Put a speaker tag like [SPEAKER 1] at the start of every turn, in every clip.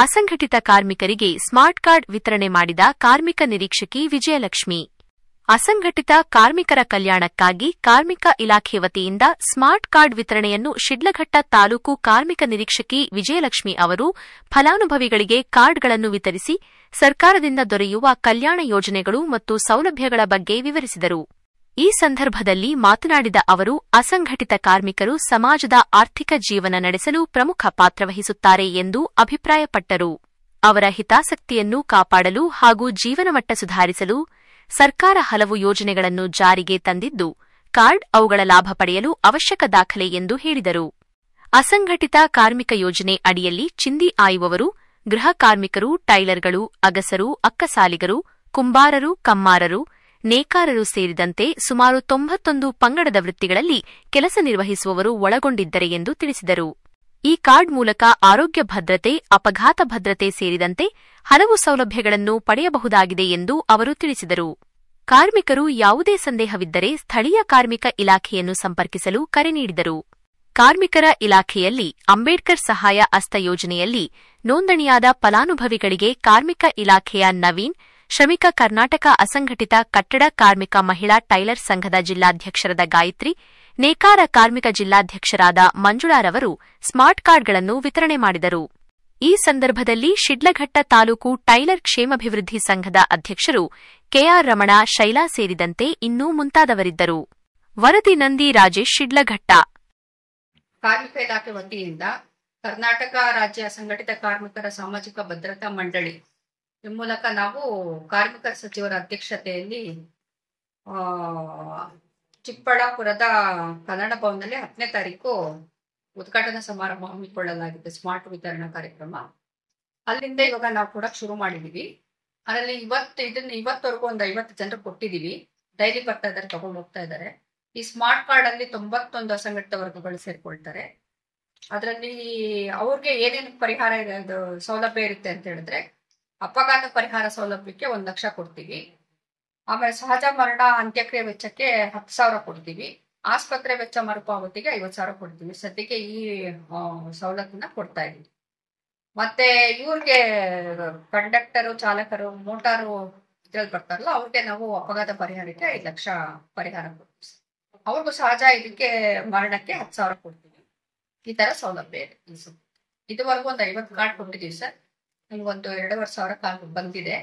[SPEAKER 1] ಅಸಂಘಟಿತ ಕಾರ್ಮಿಕರಿಗೆ smart card ವಿತರಣೆ ಮಾಡಿದ ಕಾರ್ಮಿಕ ನಿರೀಕ್ಷಕಿ ವಿಜಯಲಕ್ಷ್ಮಿ. ಅಸಂಘಟಿತ ಕಾರ್ಮಿಕರ ಕಲ್ಯಾಣಕ್ಕಾಗಿ ಕಾರ್ಮಿಕ ಇಲಾಖೆ ವತಿಯಿಂದ ಸ್ಮಾರ್ಟ್ ಕಾರ್ಡ್ ವಿತರಣೆಯನ್ನು ಶಿಡ್ಲಘಟ್ಟ ತಾಲೂಕು ಕಾರ್ಮಿಕ ನಿರೀಕ್ಷಕಿ ವಿಜಯಲಕ್ಷ್ಮಿ ಅವರು ಫಲಾನುಭವಿಗಳಿಗೆ ಕಾರ್ಡ್ಗಳನ್ನು ವಿತರಿಸಿ ಸರ್ಕಾರದಿಂದ ದೊರೆಯುವ ಕಲ್ಯಾಣ ಯೋಜನೆಗಳು ಮತ್ತು ಸೌಲಭ್ಯಗಳ ಬಗ್ಗೆ ವಿವರಿಸಿದರು. ಈ ಸಂದರ್ಭದಲ್ಲಿ ಮಾತನಾಡಿದ ಅವರು, ಅಸಂಘಟಿತ ಕಾರ್ಮಿಕರು ಸಮಾಜದ ಆರ್ಥಿಕ ಜೀವನ ನಡೆಸಲು ಪ್ರಮುಖ ಪಾತ್ರ ವಹಿಸುತ್ತಾರೆ ಎಂದು ಅಭಿಪ್ರಾಯಪಟ್ಟರು. ಅವರ ಹಿತಾಸಕ್ತಿಯನ್ನು ಕಾಪಾಡಲು ಹಾಗೂ ಜೀವನಮಟ್ಟ ಸುಧಾರಿಸಲು ಸರ್ಕಾರ ಹಲವು ಯೋಜನೆಗಳನ್ನು ಜಾರಿಗೆ ತಂದಿದ್ದು, ಕಾರ್ಡ್ ಅವುಗಳ ಲಾಭ ಪಡೆಯಲು ಅವಶ್ಯಕ ದಾಖಲೆ ಎಂದು ಹೇಳಿದರು. ಅಸಂಘಟಿತ ಕಾರ್ಮಿಕ ಯೋಜನೆ ಅಡಿಯಲ್ಲಿ ಚಿಂದಿ ಆಯುವವರು, ಗೃಹ ಕಾರ್ಮಿಕರು, ಟೈಲರ್ಗಳು, ಅಗಸರು, ಅಕ್ಕಸಾಲಿಗರು, ಕುಂಬಾರರು, ಕಮ್ಮಾರರು, ನೇಕಾರರು ಸೇರಿದಂತೆ ಸುಮಾರು 91 ಪಂಗಡದ ವೃತ್ತಿಗಳಲ್ಲಿ ಕೆಲಸ ನಿರ್ವಹಿಸುವವರು ಒಳಗೊಂಡಿದ್ದರೆ ಎಂದು ತಿಳಿಸಿದರು. ಈ ಕಾರ್ಡ್ ಮೂಲಕ ಆರೋಗ್ಯ ಭದ್ರತೆ, ಅಪಘಾತ ಭದ್ರತೆ ಸೇರಿದಂತೆ ಹಲವು ಸೌಲಭ್ಯಗಳನ್ನು ಪಡೆಯಬಹುದಾಗಿದೆ ಎಂದು ಅವರು ತಿಳಿಸಿದರು. ಕಾರ್ಮಿಕರು ಯಾವುದೇ ಸಂದೇಹವಿದ್ದರೆ ಸ್ಥಳೀಯ ಕಾರ್ಮಿಕ ಇಲಾಖೆಯನ್ನು ಸಂಪರ್ಕಿಸಲು ಕರೆ ನೀಡಿದರು. ಕಾರ್ಮಿಕರ ಇಲಾಖೆಯಲ್ಲಿ ಅಂಬೇಡ್ಕರ್ ಸಹಾಯ ಹಸ್ತ ಯೋಜನೆಯಲ್ಲಿ ನೋಂದಣಿಯಾದ ಫಲಾನುಭವಿಗಳಿಗೆ ಕಾರ್ಮಿಕ ಇಲಾಖೆಯ ನವೀನ್, ಶ್ರಮಿಕ ಕರ್ನಾಟಕ ಅಸಂಘಟಿತ ಕಟ್ಟಡ ಕಾರ್ಮಿಕ ಮಹಿಳಾ ಟೈಲರ್ ಸಂಘದ ಜಿಲ್ಲಾಧ್ಯಕ್ಷರಾದ ಗಾಯತ್ರಿ, ನೇಕಾರ ಕಾರ್ಮಿಕ ಜಿಲ್ಲಾಧ್ಯಕ್ಷರಾದ ಮಂಜುಳಾರವರು ಸ್ಮಾರ್ಟ್ ಕಾರ್ಡ್ಗಳನ್ನು ವಿತರಣೆ ಮಾಡಿದರು. ಈ ಸಂದರ್ಭದಲ್ಲಿ ಶಿಡ್ಲಘಟ್ಟ ತಾಲೂಕು ಟೈಲರ್ ಕ್ಷೇಮಾಭಿವೃದ್ಧಿ ಸಂಘದ ಅಧ್ಯಕ್ಷರು ಕೆಆರ್ ರಮಣ, ಶೈಲಾ ಸೇರಿದಂತೆ ಇನ್ನೂ ಮುಂತಾದವರಿದ್ದರು. ವರದಿ ನಂದಿ ರಾಜೇಶ್, ಶಿಡ್ಲಘಟ್ಟ.
[SPEAKER 2] ಕಾರ್ಮಿಕ ಇಲಾಖೆ ವತಿಯಿಂದ ಕರ್ನಾಟಕ ರಾಜ್ಯ ಅಸಂಘಟಿತ ಕಾರ್ಮಿಕರ ಸಾಮಾಜಿಕ ಭದ್ರತಾ ಮಂಡಳಿ ಈ ಮೂಲಕ ನಾವು ಕಾರ್ಮಿಕ ಸಚಿವರ ಅಧ್ಯಕ್ಷತೆಯಲ್ಲಿ ಚಿಕ್ಕಬಳ್ಳಾಪುರದ ಕನ್ನಡ ಭವನದಲ್ಲಿ 10ನೇ ತಾರೀಕು ಉದ್ಘಾಟನಾ ಸಮಾರಂಭ ಹಮ್ಮಿಕೊಳ್ಳಲಾಗಿದೆ. ಸ್ಮಾರ್ಟ್ ವಿತರಣಾ ಕಾರ್ಯಕ್ರಮ ಅಲ್ಲಿಂದ ಇವಾಗ ನಾವು ಕೊಡಕ್ ಶುರು ಮಾಡಿದೀವಿ. ಅದರಲ್ಲಿ ಇವತ್ತವರೆಗೂ ಒಂದು 50 ಜನರು ಕೊಟ್ಟಿದೀವಿ. ಡೈಲಿ ಬರ್ತಾ ಇದಾರೆ, ತಗೊಂಡು ಹೋಗ್ತಾ ಇದ್ದಾರೆ. ಈ ಸ್ಮಾರ್ಟ್ ಕಾರ್ಡ್ ಅಲ್ಲಿ 91 ಅಸಂಘಟಿತ ವರ್ಗಗಳು ಸೇರ್ಕೊಳ್ತಾರೆ. ಅದರಲ್ಲಿ ಅವ್ರಿಗೆ ಏನೇನು ಪರಿಹಾರ ಸೌಲಭ್ಯ ಇರುತ್ತೆ ಅಂತ ಹೇಳಿದ್ರೆ, ಅಪಘಾತ ಪರಿಹಾರ ಸೌಲಭ್ಯಕ್ಕೆ 1 ಲಕ್ಷ ಕೊಡ್ತೀವಿ. ಆಮೇಲೆ ಸಹಜ ಮರಣ ಅಂತ್ಯಕ್ರಿಯೆ ವೆಚ್ಚಕ್ಕೆ 10,000 ಕೊಡ್ತೀವಿ. ಆಸ್ಪತ್ರೆ ವೆಚ್ಚ ಮರುಪಾವತಿಗೆ 50,000 ಕೊಡ್ತೀವಿ. ಸದ್ಯಕ್ಕೆ ಈ ಸವಲತ್ತನ್ನ ಕೊಡ್ತಾ ಇದೀವಿ. ಮತ್ತೆ ಇವ್ರಿಗೆ ಕಂಡಕ್ಟರು, ಚಾಲಕರು, ಮೋಟಾರು ಇದ್ರಲ್ಲಿ ಬರ್ತಾರಲ್ಲ, ಅವ್ರಿಗೆ ನಾವು ಅಪಘಾತ ಪರಿಹಾರಕ್ಕೆ 5 ಲಕ್ಷ ಪರಿಹಾರ ಕೊಡ್ತೀವಿ. ಅವ್ರಿಗೂ ಸಹಜ ಇದಕ್ಕೆ ಮರಣಕ್ಕೆ 10,000 ಕೊಡ್ತೀವಿ. ಈ ತರ ಸೌಲಭ್ಯ ಇದೆ. ಇದುವರೆಗೂ ಒಂದು 50 ಕಾರ್ಡ್ ಕೊಟ್ಟಿದೀವಿ ಸರ್. ನಿಮ್ಗೊಂದು 2,500 ಕಾರ್ಡ್ ಬಂದಿದೆ.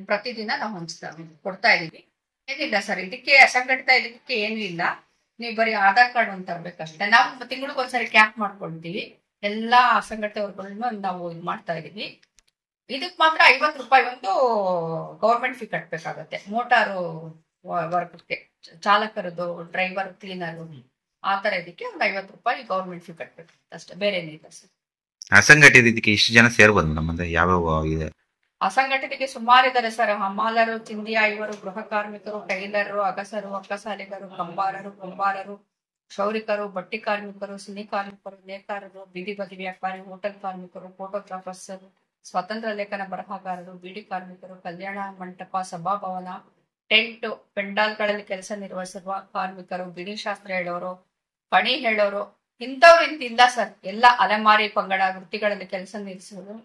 [SPEAKER 2] ಪ್ರತಿದಿನ ನಾವು ಕೊಡ್ತಾ ಇದೀವಿ. ಏನಿಲ್ಲ ಸರ್, ಇದಕ್ಕೆ ಅಸಂಘಟಿತ ಇದಕ್ಕೆ ಏನು ಇಲ್ಲ. ನೀವು ಬರೀ ಆಧಾರ್ ಕಾರ್ಡ್ ಒಂದು ತರ್ಬೇಕಷ್ಟೇ. ನಾವು ತಿಂಗಳಿಗೊಂದ್ಸರಿ ಕ್ಯಾಂಪ್ ಮಾಡ್ಕೊಳ್ತೀವಿ. ಎಲ್ಲಾ ಅಸಂಘಟಿತ ವರ್ಗಗಳನ್ನ ನಾವು ಇದು ಮಾಡ್ತಾ ಇದೀವಿ. ಇದಕ್ ಮಾತ್ರ 50 ರೂಪಾಯಿ ಒಂದು ಗೌರ್ಮೆಂಟ್ ಫೀ ಕಟ್ಬೇಕಾಗತ್ತೆ. ಮೋಟಾರು ವರ್ಗಕ್ಕೆ, ಚಾಲಕರದು, ಡ್ರೈವರ್, ಕ್ಲೀನರ್ ಆ ತರ ಇದಕ್ಕೆ ಒಂದು 50 ರೂಪಾಯಿ ಗೌರ್ಮೆಂಟ್ ಫೀ ಕಟ್ಬೇಕು ಅಷ್ಟೇ, ಬೇರೆ ಏನಿಲ್ಲ ಸರ್.
[SPEAKER 3] ಅಸಂಘಟಿತ ಇದಕ್ಕೆ ಇಷ್ಟು ಜನ ಸೇರ್ಬೋದು ನಮ್ಮಂದ್ರೆ ಯಾವ ಇದೆ?
[SPEAKER 2] ಅಸಂಘಟಿತಕ್ಕೆ ಸುಮಾರು ಇದ್ದಾರೆ ಸರ್. ಹಮಾಲರು, ಚಿಂದಿಯ ಇವರು, ಗೃಹ ಕಾರ್ಮಿಕರು, ಟೈಲರು, ಅಗಸರು, ಅಕ್ಕಸಾಲಿಗರು, ಕಂಬಾರರು, ಕುಂಬಾರರು, ಕ್ಷೌರಿಕರು, ಬಟ್ಟಿ ಕಾರ್ಮಿಕರು, ಸಿನಿ ಕಾರ್ಮಿಕರು, ನೇಕಾರರು, ಬೀದಿ ಬದಿ ವ್ಯಾಪಾರಿ, ಹೋಟೆಲ್ ಕಾರ್ಮಿಕರು, ಫೋಟೋಗ್ರಾಫರ್ಸ್, ಸ್ವತಂತ್ರ ಲೇಖನ ಬರಹಗಾರರು, ಬೀಡಿ ಕಾರ್ಮಿಕರು, ಕಲ್ಯಾಣ ಮಂಟಪ, ಸಭಾಭವನ, ಟೆಂಟ್, ಪೆಂಡಾಲ್ಗಳಲ್ಲಿ ಕೆಲಸ ನಿರ್ವಹಿಸುವ ಕಾರ್ಮಿಕರು, ಬಿಡಿ ಶಾಸ್ತ್ರ ಹೇಳೋರು, ಪಣಿ ಹೇಳೋರು, ಇಂಥವ್ರು ಇಂತಿಲ್ಲ ಸರ್. ಎಲ್ಲ ಅಲೆಮಾರಿ ಪಂಗಡ ವೃತ್ತಿಗಳಲ್ಲಿ ಕೆಲಸ ನಿರ್ವಹಿಸೋರು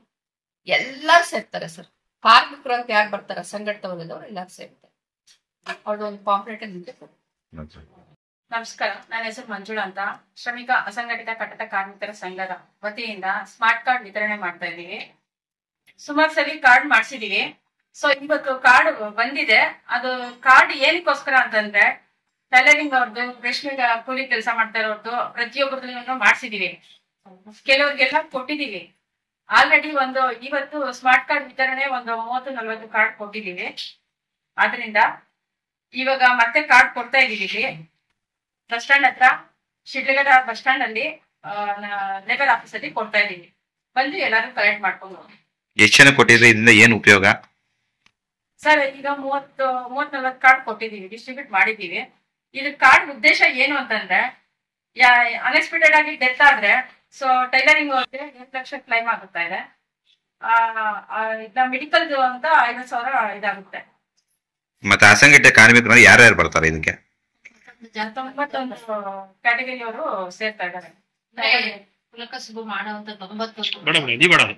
[SPEAKER 2] ಎಲ್ಲಾರು ಸೇರ್ತಾರೆ ಸರ್. ಕಾರ್ಮಿಕರು ಅಂತ ಯಾರು ಬರ್ತಾರೆ ಅಸಂಘಟಿತ ವರ್ಗದವ್ರು ಎಲ್ಲಾರು ಸೇರ್ತಾರೆ. ಅವ್ರದ್ದು ಒಂದು ಪಾಂಪ್ಲೆಟ್ ನಿಮಗೆ.
[SPEAKER 4] ನಮಸ್ಕಾರ, ನನ್ನ ಹೆಸರು ಮಂಜುಳಾ ಅಂತ. ಶ್ರಮಿಕ ಅಸಂಘಟಿತ ಕಟ್ಟಡ ಕಾರ್ಮಿಕರ ಸಂಘದ ವತಿಯಿಂದ ಸ್ಮಾರ್ಟ್ ಕಾರ್ಡ್ ವಿತರಣೆ ಮಾಡ್ತಾ ಇದೀವಿ. ಸುಮಾರು ಸರಿ ಕಾರ್ಡ್ ಮಾಡ್ಸಿದೀವಿ. ಸೊ ಇವತ್ತು ಕಾರ್ಡ್ ಬಂದಿದೆ. ಅದು ಕಾರ್ಡ್ ಏನಕ್ಕೋಸ್ಕರ ಅಂತಂದ್ರೆ, ಟೈಲರಿಂಗ್ ಅವ್ರದ್ದು, ರೇಷ್ಮೆ ಕೂಲಿ ಕೆಲಸ ಮಾಡ್ತಾ ಇರೋರ್ದು ಪ್ರತಿಯೊಬ್ಬರದ್ದು ಮಾಡ್ಸಿದೀವಿ. ಕೆಲವ್ರಿಗೆಲ್ಲ ಕೊಟ್ಟಿದೀವಿ. ಆಲ್ರೆಡಿ ಇವತ್ತು ಸ್ಮಾರ್ಟ್ ಕಾರ್ಡ್ ವಿತರಣೆ 30-40 ಕಾರ್ಡ್ ಕೊಟ್ಟಿದೀವಿ. ಆದ್ರಿಂದ ಇವಾಗ ಮತ್ತೆ ಕಾರ್ಡ್ ಕೊಡ್ತಾ ಇದೀವಿ. ಬಸ್ ಸ್ಟ್ಯಾಂಡ್ ಹತ್ರ, ಶಿಡ್ಲಘಟ್ಟ ಬಸ್ ಸ್ಟ್ಯಾಂಡ್ ಅಲ್ಲಿ ಲೇಬರ್ ಆಫೀಸ್ ಅಲ್ಲಿ ಕೊಡ್ತಾ ಇದೀವಿ. ಬಂದು ಎಲ್ಲಾರು ಕಲೆಕ್ಟ್ ಮಾಡ್ಕೊಂಡು.
[SPEAKER 3] ಎಷ್ಟು ಜನ ಕೊಟ್ಟಿದ್ರೆ ಇದರಿಂದ ಏನು ಉಪಯೋಗ
[SPEAKER 4] ಸರ್? ಈಗ 30-40 ಕಾರ್ಡ್ ಕೊಟ್ಟಿದೀವಿ, ಡಿಸ್ಟ್ರಿಬ್ಯೂಟ್ ಮಾಡಿದೀವಿ. ಇದ್ರ ಕಾರ್ಡ್ ಉದ್ದೇಶ ಏನು ಅಂತಂದ್ರೆ, ಅನ್ಎಕ್ಸ್ಪೆಕ್ಟೆಡ್ ಆಗಿ ಡೆತ್ ಆದ್ರೆ ಸೊ ಟೈಲರಿಂಗ್ ಅವ್ರಿಗೆ 8 ಲಕ್ಷ ಕ್ಲೈಮ್ ಆಗುತ್ತಾ ಇದೆ. ಮೆಡಿಕಲ್ ಅಂತ 50,000 ಇದಾಗುತ್ತೆ.
[SPEAKER 3] ಮತ್ತೆ ಅಸಂಘಟಿತ ಕಾರ್ಮಿಕರು ಯಾರ್ಯಾರು ಬರ್ತಾರೆ ಇದಕ್ಕೆ?
[SPEAKER 4] 91 ಕ್ಯಾಟಗರಿ ಅವರು ಸೇರ್ತಾ ಇದ್ದಾರೆ.
[SPEAKER 2] ಮೂಲಕ ಶುಭ ಮಾಡುವಂತ 90